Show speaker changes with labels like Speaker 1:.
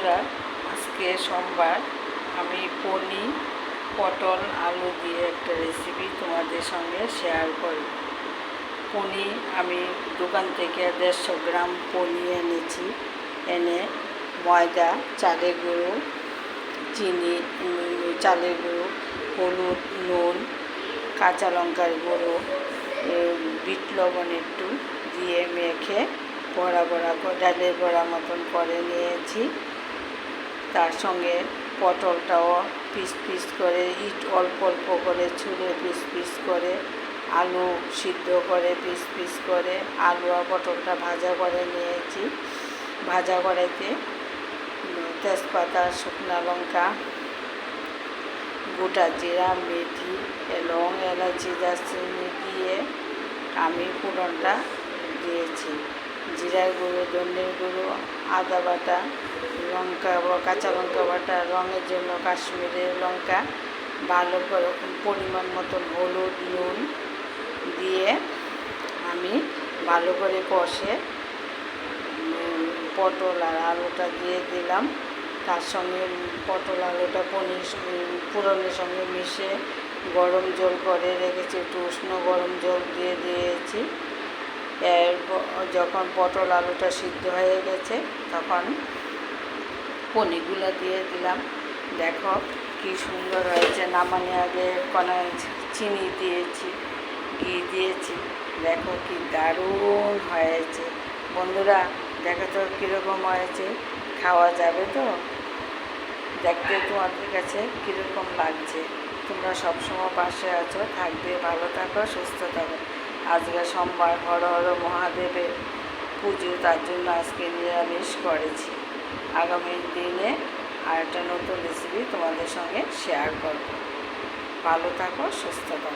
Speaker 1: বন্ধুরা, আজকে সোমবার আমি পনির পটল আলু দিয়ে একটা রেসিপি তোমাদের সঙ্গে শেয়ার করি। পনির আমি দোকান থেকে 150 গ্রাম পনির এনেছি। এনে ময়দা, চালের গুঁড়ো, চিনি, চালের গুঁড়ো, হলুদ, নুন, কাঁচা লঙ্কার গুঁড়ো, বিট লবণ একটু দিয়ে মেখে বড়া বড়া করে ডালের বড়া মতন করে নিয়েছি। তার সঙ্গে পটলটাও পিস পিস করে অল্প অল্প করে ছুলে পিস পিস করে, আলু সিদ্ধ করে পিস পিস করে, আলু আর পটলটা ভাজা করে নিয়েছি। ভাজা কড়াইতে তেজপাতা, শুকনো লঙ্কা, গোটা জিরা, মেথি, লং, এলাচি, দারচিনি দিয়ে আমি ফোড়নটা দিয়েছি। জিরার গুঁড়ো, ধনের গুঁড়ো, আদা বাটা, লঙ্কা বা কাঁচা লঙ্কা বাটা, রঙের জন্য কাশ্মীরের লঙ্কা, ভালো করে পরিমাণ মতন হলুদ, নুন দিয়ে আমি ভালো করে কষে পটল আর আলুটা দিয়ে দিলাম। তার সঙ্গে পটল আলুটা ফোড়নের সঙ্গে মিশে গরম জল করে রেখেছি, একটু উষ্ণ গরম জল দিয়ে দিয়েছি। যখন পটল আলুটা সিদ্ধ হয়ে গেছে তখন পনিরগুলো দিয়ে দিলাম। দেখো কি সুন্দর হয়েছে। নামানোর আগে কড়াই চিনি দিয়েছি, ঘি দিয়েছি। দেখো কি দারুণ হয়েছে। বন্ধুরা দেখো তো কীরকম হয়েছে, খাওয়া যাবে তো? দেখতে তোমাদের কাছে কীরকম লাগছে? তোমরা সবসময় পাশে আছো, থাকবে, ভালো থাকো, সুস্থ থাকো। আজকে সোমবার, হর হর মহাদেবের পুজো, তার জন্য আজকে নিরামিষ করেছি। আগামী দিনে আর একটা নতুন রেসিপি তোমাদের সঙ্গে শেয়ার করব। ভালো থাকো, সুস্থ থাকো।